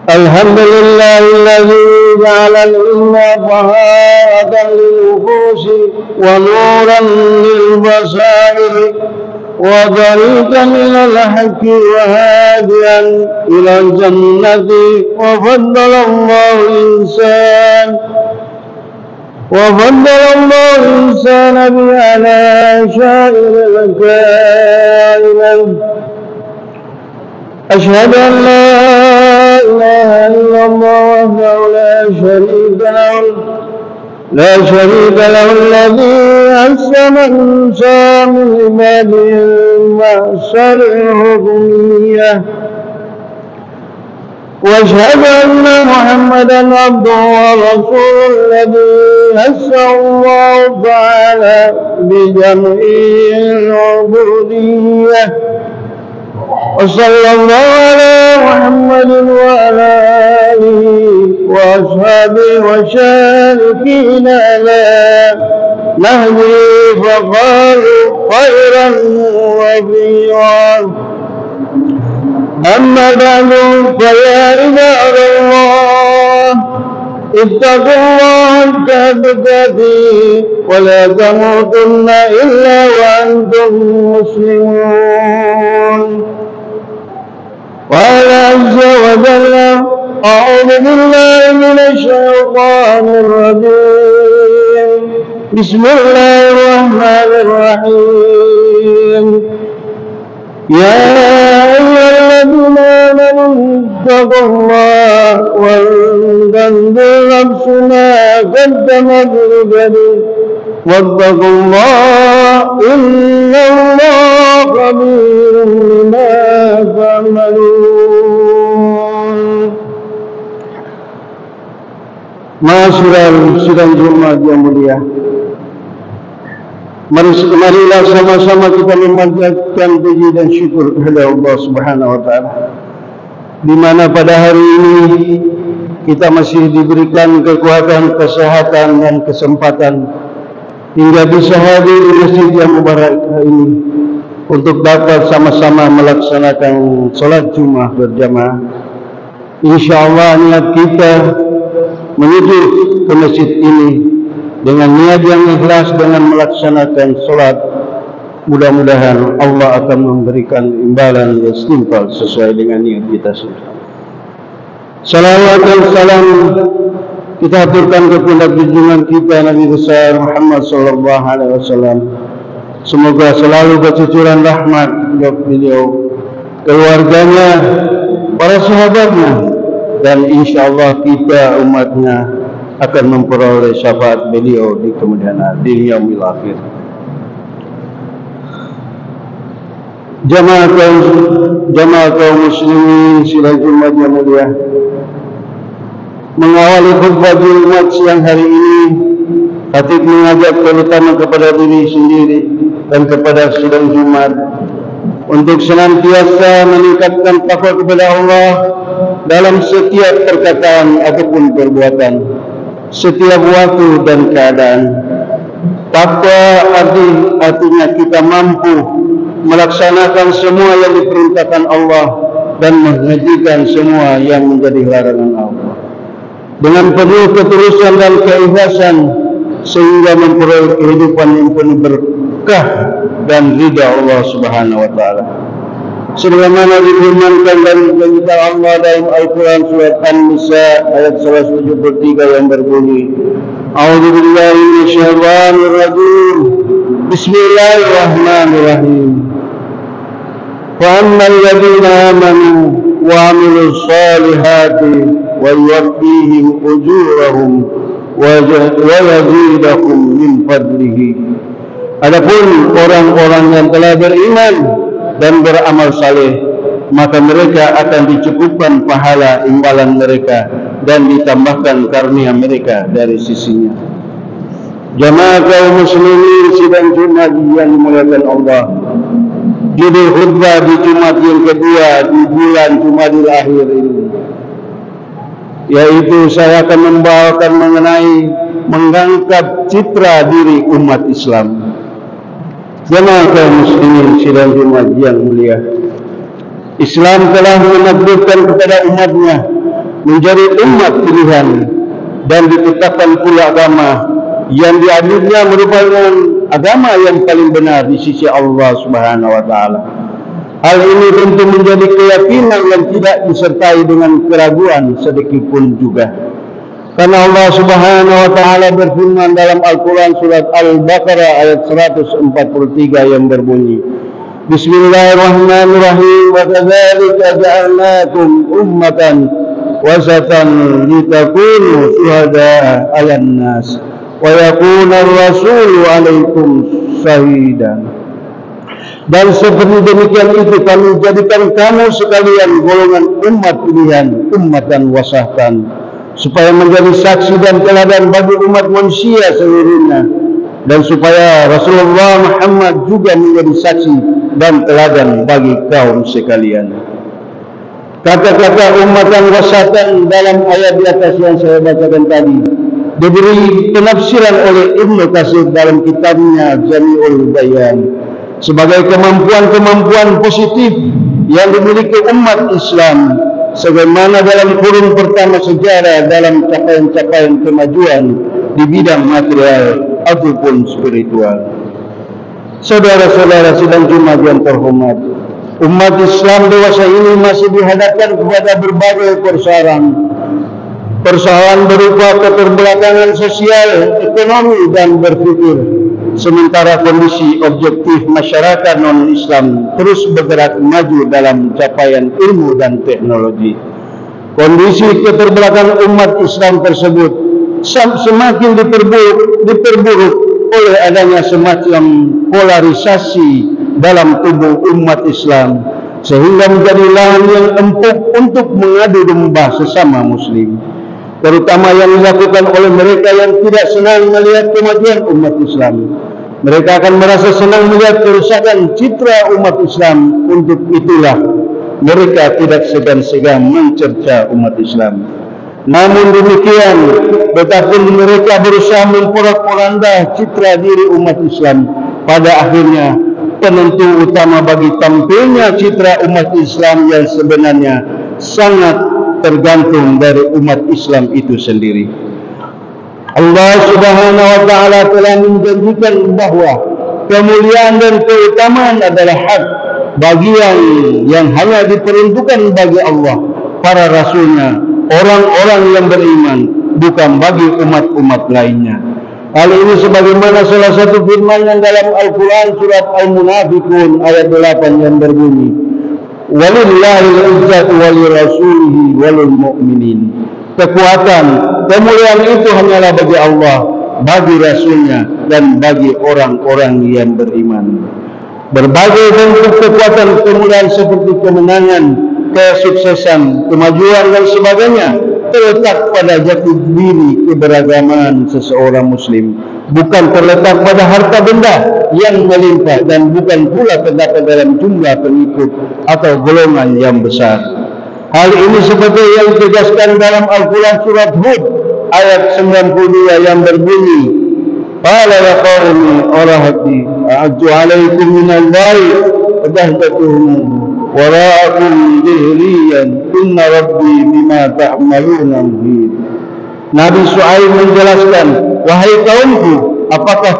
الحمد لله الذي جعل العلم طهارة للنفوس ونورا للبصائر وطريقا إلى الحق وهاديا إلى الجنة. وفضل الله الإنسان على سائر الكائنات. أشهد أن لا إله إلا الله وحده لا شريك له الذي أسلم الإنسان من عباده المعصر الحكمية. وأشهد أن محمدا عبده ورسوله الذي يسر الله تعالى بجميع العبودية. وصلى الله على محمد وعلى آله وأصحابه وشاركين على نهجه فقالوا خيرا وفيرا. أما بعد فيا عباد الله اتقوا الله حق تقاته ولا تموتن إلا وأنتم مسلمون. قال عز وجل أعوذ بالله من الشيطان الرجيم بسم الله الرحمن الرحيم. يا أيها الذين آمنوا اتقوا الله ولتنظر نفس ما قدمت لغد واتقوا الله إن الله خبير بما تعملون. Masyarakat sidang Jumat yang mulia, marilah sama-sama kita memanjatkan puji dan syukur kepada Allah Subhanahu wa taala, di mana pada hari ini kita masih diberikan kekuatan, kesehatan dan kesempatan hingga bisa hadir di masjid yang mubarak ini untuk dapat sama-sama melaksanakan salat Jumat berjamaah. Insyaallah niat kita menuju ke masjid ini dengan niat yang ikhlas dengan melaksanakan salat, mudah-mudahan Allah akan memberikan imbalan yang setimpal sesuai dengan niat kita sendiri. Salawat dan salam kita aturkan kepada junjungan kita Nabi besar Muhammad sallallahu alaihi wasallam. Semoga selalu bercucuran rahmat untuk beliau, keluarganya, para sahabatnya, dan insyaallah kita umatnya akan memperoleh syafaat beliau di kemudian hari, di yaumil akhir. Jamaah kaum muslimin sidang Jumat yang mulia, mengawali khutbah Jumat siang hari ini, khatib mengajak terutama kepada diri sendiri dan kepada sidang Jumat untuk senantiasa meningkatkan takwa kepada Allah dalam setiap perkataan ataupun perbuatan, setiap waktu dan keadaan. Takwa artinya kita mampu melaksanakan semua yang diperintahkan Allah dan menghentikan semua yang menjadi larangan Allah dengan penuh ketulusan dan keikhlasan, sehingga memperoleh kehidupan yang penuh berkah dan ridha Allah Subhanahu wa taala. Sebagaimana difirmankan dari kitab Allah dalam Al-Quran surat An-Nisa ayat 173 yang berbunyi, A'udzu billahi minasyaitonir rajim. Bismillahirrahmanirrahim. Wa ammal ladzina amanu wa 'amilus shalihati wa yuwaffihim ujurahum wa yazidahum min fadlihi. Adapun orang-orang yang telah beriman dan beramal saleh, maka mereka akan dicukupkan pahala imbalan mereka dan ditambahkan karunia mereka dari sisinya. Jamaah kaum muslimin sidang Jumat yang dimuliakan Allah, judul khutbah di Jumat yang kedua di bulan Jumadil Akhir ini, yaitu saya akan membawakan mengenai mengangkat citra diri umat Islam. Jamaah kaum muslimin sidang Jumat yang mulia, Islam telah menakdirkan kepada umatnya menjadi umat pilihan dan ditetapkan pula agama yang diadunya merupakan agama yang paling benar di sisi Allah Subhanahu wa taala. Hal ini tentu menjadi keyakinan yang tidak disertai dengan keraguan sedikit pun juga. Karena Allah Subhanahu wa taala berfirman dalam Al-Qur'an surat Al-Baqarah ayat 143 yang berbunyi, Bismillahirrahmanirrahim, wa kadzalika ja'alnakum ummatan wasatan litakunu syuhada'a 'alan nas wa yakuna ar-rasulu 'alaikum shahidan. Dan seperti demikian itu kami jadikan kamu sekalian golongan umat pilihan, ummatan wasatan, supaya menjadi saksi dan teladan bagi umat manusia seluruhnya, dan supaya Rasulullah Muhammad juga menjadi saksi dan teladan bagi kaum sekalian. Kata-kata ummatan wasatan dalam ayat di atas yang saya bacakan tadi diberi penafsiran oleh Ibnu Katsir dalam kitabnya Jami'ul Bayan sebagai kemampuan-kemampuan positif yang dimiliki umat Islam, sebagaimana dalam kurun pertama sejarah dalam capaian-capaian kemajuan di bidang material ataupun spiritual. Saudara-saudara sidang Jumat yang terhormat, umat Islam dewasa ini masih dihadapkan kepada berbagai persoalan berupa keterbelakangan sosial, ekonomi, dan berpikir. Sementara kondisi objektif masyarakat non-Islam terus bergerak maju dalam capaian ilmu dan teknologi. Kondisi keterbelakangan umat Islam tersebut semakin diperburuk oleh adanya semacam polarisasi dalam tubuh umat Islam, sehingga menjadi lahan yang empuk untuk mengadu domba sesama Muslim, terutama yang dilakukan oleh mereka yang tidak senang melihat kemajuan umat Islam. Mereka akan merasa senang melihat kerusakan citra umat Islam. Untuk itulah mereka tidak segan-segan mencerca umat Islam. Namun demikian, betapapun mereka berusaha memporak-poranda citra diri umat Islam, pada akhirnya penentu utama bagi tampilnya citra umat Islam yang sebenarnya sangat tergantung dari umat Islam itu sendiri. Allah Subhanahu wa taala telah menjanjikan bahwa kemuliaan dan keutamaan adalah hak bagian yang hanya diperuntukkan bagi Allah, para rasulnya, orang-orang yang beriman, bukan bagi umat-umat lainnya. Hal ini sebagaimana salah satu firman yang dalam Al-Quran surat Al-Munafiqun ayat 8 yang berbunyi, Walillahil izzatu walirasulihi walil mu'minin. Kekuatan, kemuliaan itu hanyalah bagi Allah, bagi Rasulnya, dan bagi orang-orang yang beriman. Berbagai bentuk kekuatan kemuliaan seperti kemenangan, kesuksesan, kemajuan, dan sebagainya terletak pada jati diri keberagaman seseorang Muslim, bukan terletak pada harta benda yang melimpah, dan bukan pula terdapat dalam jumlah pengikut atau golongan yang besar. Hal ini seperti yang ditegaskan dalam Al-Quran surat Hud ayat 92 yang berbunyi, Qala ya qawmi arahati a'addu alaikum minallahi fadahdatuhum wara'akum jahiliyan inna rabbi bima ta'maluna muhit. Nabi Shu'aib menjelaskan, wahai kaumku, apakah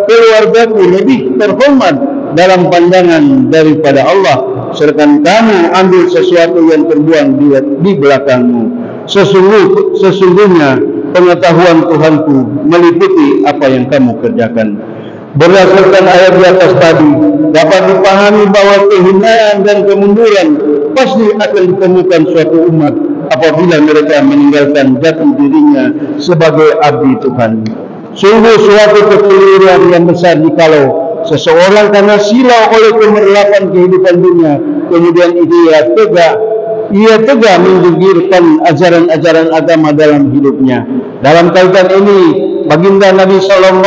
keluargaku lebih terhormat dalam pandangan daripada Allah, sedangkan kamu ambil sesuatu yang terbuang di belakangmu. Sesungguhnya pengetahuan Tuhanku meliputi apa yang kamu kerjakan. Berdasarkan ayat di atas tadi, dapat dipahami bahwa kehinaan dan kemunduran pasti akan ditemukan suatu umat apabila mereka meninggalkan jati dirinya sebagai abdi Tuhan. Sungguh suatu kekeliruan yang besar jikalau seseorang karena silau oleh kemerlapan kehidupan dunia, kemudian ia tega menggugurkan ajaran-ajaran agama dalam hidupnya. Dalam kaitan ini, baginda Nabi SAW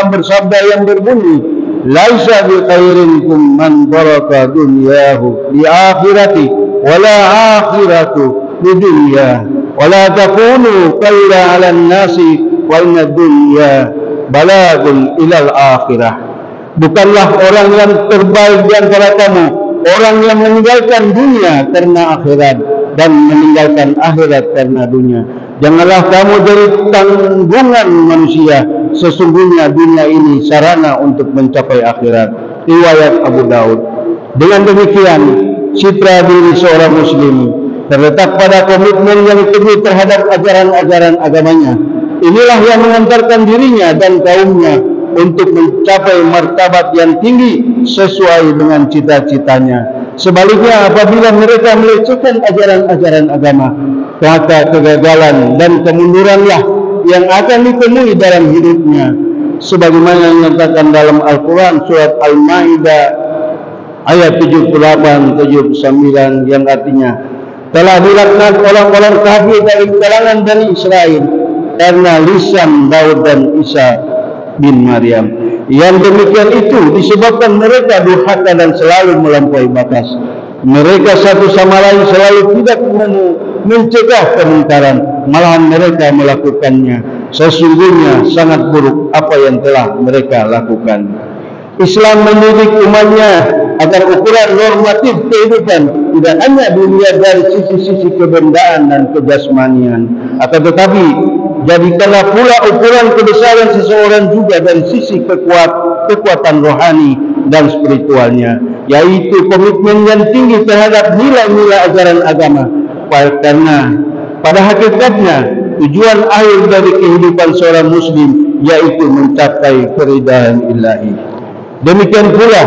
bersabda yang berbunyi, Laisa bi khairinkum man baraka dunyahu bi akhirati wala akhiratu bi dunya wala takunu kalla 'alan nasi wa inna dunya balagun ilal akhirah. Bukanlah orang yang terbaik di antara kamu orang yang meninggalkan dunia karena akhirat, dan meninggalkan akhirat karena dunia. Janganlah kamu jadi tanggungan manusia, sesungguhnya dunia ini sarana untuk mencapai akhirat. Riwayat Abu Daud. Dengan demikian, citra diri seorang muslim terletak pada komitmen yang teguh terhadap ajaran-ajaran agamanya. Inilah yang mengantarkan dirinya dan kaumnya untuk mencapai martabat yang tinggi sesuai dengan cita-citanya. Sebaliknya, apabila mereka melecehkan ajaran-ajaran agama, maka kegagalan dan kemunduranlah yang akan ditemui dalam hidupnya. Sebagaimana yang dinyatakan dalam Al-Quran surat Al-Ma'idah ayat 78-79 yang artinya, telah dilaknat orang-orang kafir dari kalangan Bani Israel karena lisan Daud dan Isa bin Maryam. Yang demikian itu disebabkan mereka durhaka dan selalu melampaui batas. Mereka satu sama lain selalu tidak mencegah kemungkaran, malahan mereka melakukannya. Sesungguhnya sangat buruk apa yang telah mereka lakukan. Islam mendidik umatnya agar ukuran normatif kehidupan tidak hanya dilihat dari sisi-sisi kebendaan dan kejasmanian, akan tetapi jadikanlah pula ukuran kebesaran seseorang juga dari sisi kekuatan rohani dan spiritualnya, yaitu komitmen yang tinggi terhadap nilai-nilai ajaran agama. Karena pada hakikatnya tujuan akhir dari kehidupan seorang muslim yaitu mencapai keridhaan ilahi. Demikian pula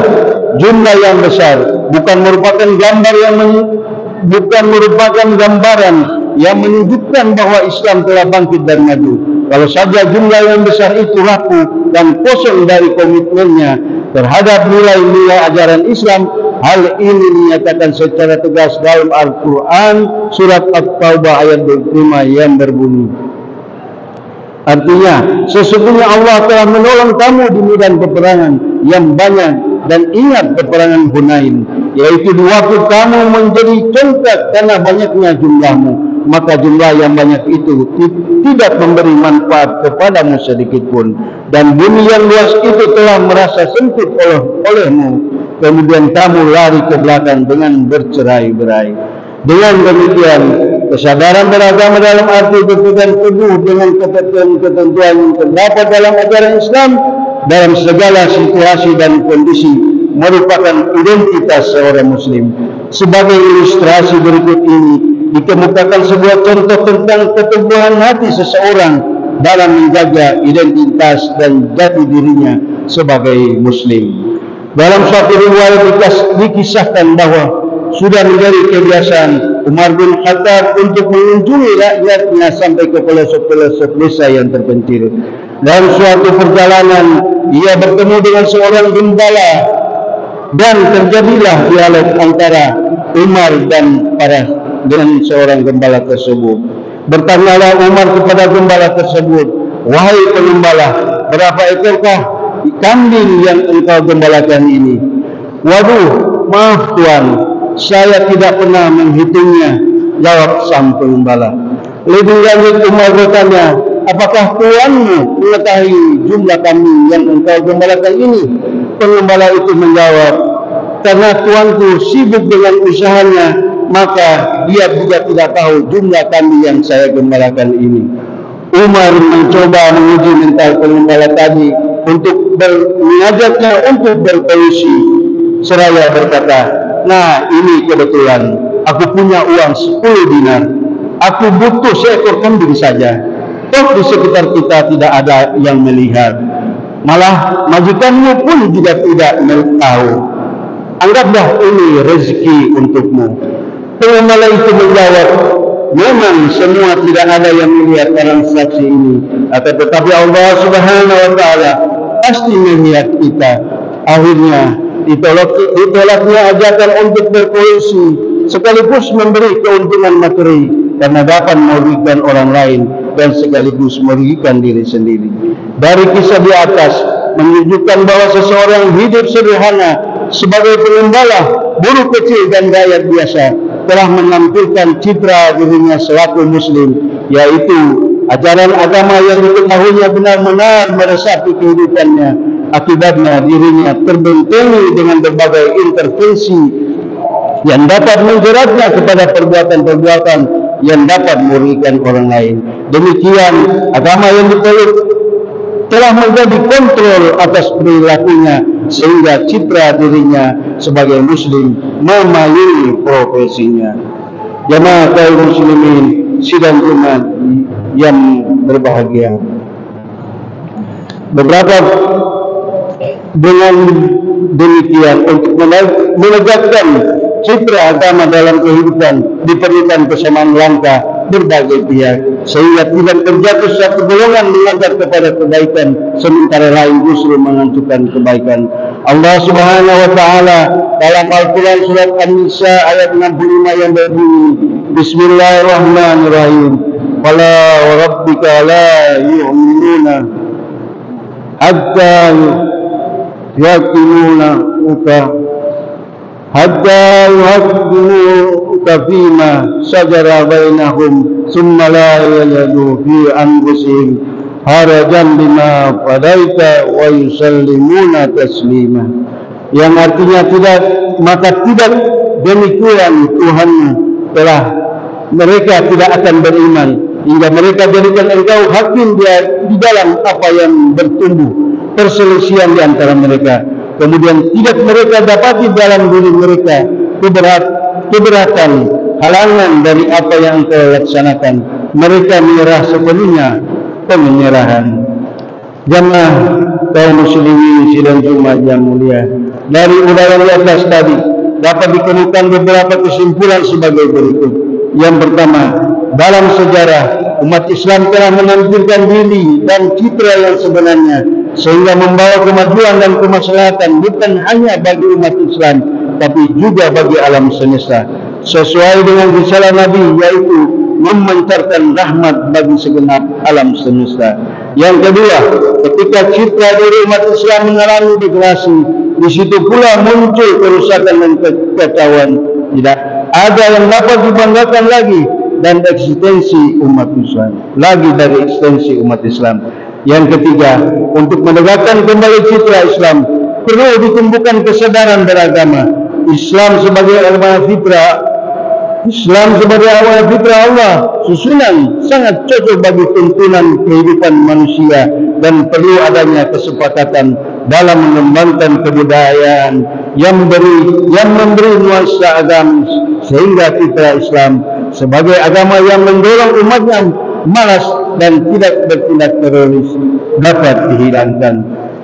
jumlah yang besar bukan merupakan gambaran yang menunjukkan bahwa Islam telah bangkit dan maju. Kalau saja jumlah yang besar itu rapuh dan kosong dari komitmennya terhadap nilai-nilai ajaran Islam, hal ini dinyatakan secara tegas dalam Al-Quran surat At-Taubah ayat 25 yang berbunyi, artinya, sesungguhnya Allah telah menolong kamu di medan peperangan yang banyak, dan ingat peperangan Hunain, yaitu di waktu kamu menjadi congkak karena banyaknya jumlahmu, maka jumlah yang banyak itu tidak memberi manfaat kepadamu sedikit pun, dan bumi yang luas itu telah merasa sempit olehmu, kemudian kamu lari ke belakang dengan bercerai-berai. Dengan demikian, kesadaran beragama dalam arti berpegang teguh dengan ketentuan yang terdapat dalam ajaran Islam dalam segala situasi dan kondisi merupakan identitas seorang muslim. Sebagai ilustrasi berikut ini dikemukakan sebuah contoh tentang keteguhan hati seseorang dalam menjaga identitas dan jati dirinya sebagai muslim. Dalam suatu riwayat dikisahkan bahwa sudah menjadi kebiasaan Umar bin Khattab untuk mengunjungi rakyatnya sampai ke pelosok-pelosok desa yang terpencil. Dalam suatu perjalanan, ia bertemu dengan seorang gembala dan terjadilah dialog antara Umar dengan seorang gembala tersebut. Bertanyalah Umar kepada gembala tersebut, "Wahai pengembala, berapa ekorkah kambing yang engkau gembalakan ini?" "Waduh, maaf Tuan, saya tidak pernah menghitungnya," jawab sang pengembala. Lebih lanjut Umar bertanya, "Apakah tuanmu mengetahui jumlah kambing yang engkau gembalakan ini?" Pengembala itu menjawab, "Karena tuanku sibuk dengan usahanya, maka dia juga tidak tahu jumlah kambing yang saya gembalakan ini." Umar mencoba menguji mental pengembala tadi untuk mengajaknya untuk berkongsi, seraya berkata, "Nah, ini kebetulan aku punya uang 10 dinar. Aku butuh seekor kambing saja. Toh di sekitar kita tidak ada yang melihat. Malah majikanmu pun juga tidak tahu. Anggaplah ini rezeki untukmu." Pengembala itu menjawab, "Memang semua tidak ada yang melihat transaksi ini, akan tetapi Allah Subhanahu wa Ta'ala pasti melihat kita." Akhirnya ditolaknya ajakan untuk berkongsi sekaligus memberi keuntungan materi karena dapat merugikan orang lain dan sekaligus merugikan diri sendiri. Dari kisah di atas menunjukkan bahwa seseorang hidup sederhana sebagai pengembala, buruh kecil dan rakyat biasa telah menampilkan citra dirinya selaku muslim, yaitu ajaran agama yang diketahuinya benar-benar meresapi kehidupannya. Akibatnya dirinya terbentengi dengan berbagai intervensi yang dapat menjeratnya kepada perbuatan-perbuatan yang dapat merugikan orang lain. Demikian agama yang dipeluk telah menjadi kontrol atas perilakunya, sehingga citra dirinya sebagai muslim memayungi profesinya. Jamaah kaum muslimin sidang Jumat yang berbahagia, beberapa dengan demikian untuk menegakkan citra agama dalam kehidupan diperlukan kesamaan langkah berbagai pihak, sehingga tidak terjatuh satu golongan mengajak kepada kebaikan sementara lain justru mengantukkan kebaikan. Allah Subhanahu wa taala dalam Al-Qur'an surat An-Nisa ayat 65 yang berbunyi, Bismillahirrahmanirrahim. Fala wa rabbika la yu'minuna hatta yuhaqqimuka fima shajara bainahum thumma la yajidu fi anfusihim harajan bima qadaita wa yusallimuna taslima. Yang artinya tidak demikian Tuhan telah mereka tidak akan beriman hingga mereka jadikan engkau hakim di dalam apa yang bertumbuh perselisihan di antara mereka, kemudian tidak mereka dapati dalam diri mereka keberatan halangan dari apa yang engkau laksanakan, mereka menyerah sepenuhnya penyerahan. Jamaah kaum muslimin sidang Jumat yang mulia, dari uraian di atas tadi dapat dikemukakan beberapa kesimpulan sebagai berikut. Yang pertama, dalam sejarah umat Islam telah menampilkan diri dan citra yang sebenarnya, sehingga membawa kemajuan dan kemaslahatan bukan hanya bagi umat Islam tapi juga bagi alam semesta, sesuai dengan risalah Nabi, yaitu memancarkan rahmat bagi segenap alam semesta. Yang kedua, ketika citra diri umat Islam mengalami degradasi, di situ pula muncul kerusakan dan kekacauan. Tidak ada yang dapat dibanggakan lagi dan eksistensi umat Islam, lagi dari eksistensi umat Islam. Yang ketiga, untuk menegakkan kembali citra Islam perlu ditumbuhkan kesadaran beragama. Islam sebagai agama fitrah Allah susunan sangat cocok bagi tuntunan kehidupan manusia, dan perlu adanya kesepakatan dalam mengembangkan kebudayaan yang memberi nuansa agamis, sehingga citra Islam sebagai agama yang mendorong umatnya malas dan tidak bertindak teroris dapat dihilangkan.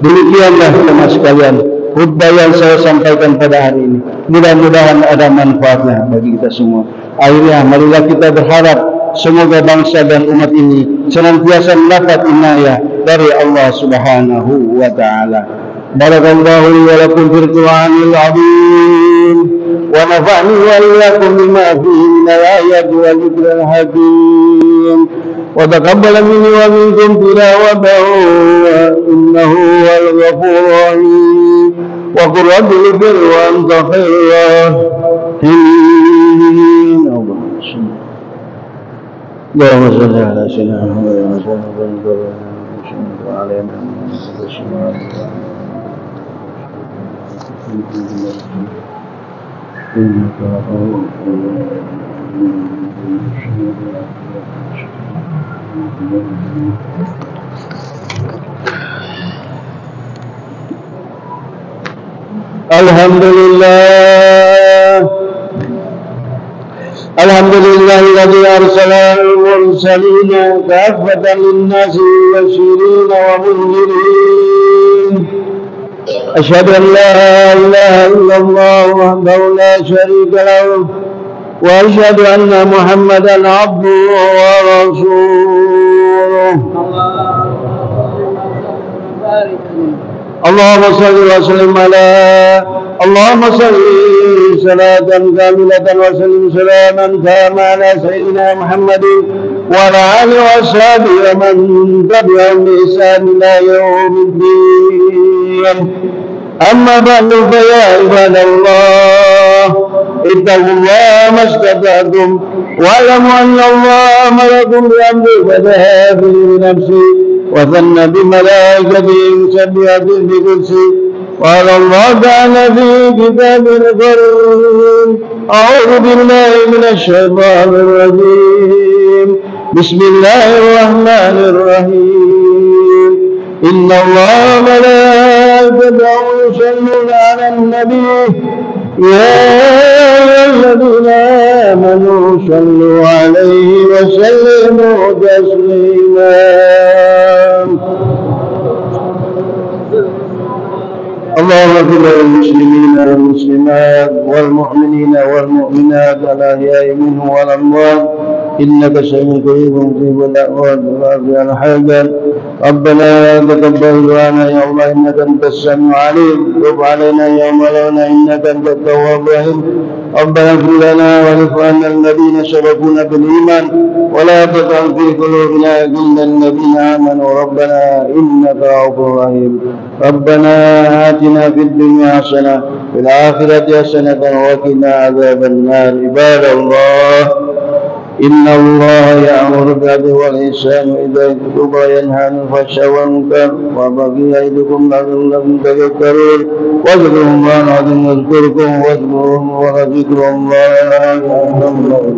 Demikianlah teman sekalian khutbah yang saya sampaikan pada hari ini. Mudah-mudahan ada manfaatnya bagi kita semua. Akhirnya marilah kita berharap semoga bangsa dan umat ini senantiasa mendapat inayah dari Allah Subhanahu wa taala. Barakallahu li wa lakum fil Qur'anil azim wa nafa'ni wa iyyakum bima fihi min al-ayati wal dhikril hakim. Wa taqabbal minni wa minkum tilawatahu innahu wal ghafurur rahim. Wa qul rabbi ighfir wa anta khairur rahimin. Allahumma shalli ala sayyidina Muhammad wa sallim Alhamdulillahilladzi arsala al-mursalina kaffatan lin-nasi mubasysyirin wa mundzirin. Asyhadu an la ilaha illallah wahdahu la syarika lahu wa asyhadu anna Muhammadan abduhu wa rasuluh. Allahumma shalli wa sallim ala Allahumma salli salatan kamilatan wa sallim salaman tama ala sayyidina Muhammadin wa ala alihi wa sahbihi wa man tabi'ahum bi ihsan ila yaumiddin. Amma ba'du fa ya ibadallah ittaqullaha mastata'tum wa alamu anna Allaha amarakum bi amri fadhahabu bi nafsi wa dhanna bi malaikatihi yusabbihuna bi qudsi قال الله تعالى في كتاب الكريم أعوذ بالله من الشيطان الرجيم بسم الله الرحمن الرحيم إن الله وملائكته يصلون على النبي يا أيها الذين آمنوا صلوا عليه وسلموا تسليما اللهم اغفر للمسلمين والمسلمات والمؤمنين والمؤمنات الأحياء منهم والأموات إنك سميع قريب مجيب الدعوات ورافع الحاجات ربنا تقبل دعانا يا الله إنك أنت السميع العليم تب علينا يا مولانا إنك أنت التواب الرحيم ربنا اغفر لنا ولإخواننا الذين سبقونا بالإيمان ولا تجعل في قلوبنا غلا للذين آمنوا ربنا إنك رؤوف رحيم ربنا آتنا في الدنيا حسنة وفي الآخرة حسنة وقنا عذاب النار عباد الله إن الله يأمر بالعدل والإحسان وإيتاء ذي القربى وينهى عن الفحشاء والمنكر والبغي يعظكم لعلكم تذكرون واذكروا الله العظيم يذكركم واذكروه ولذكر الله أكبر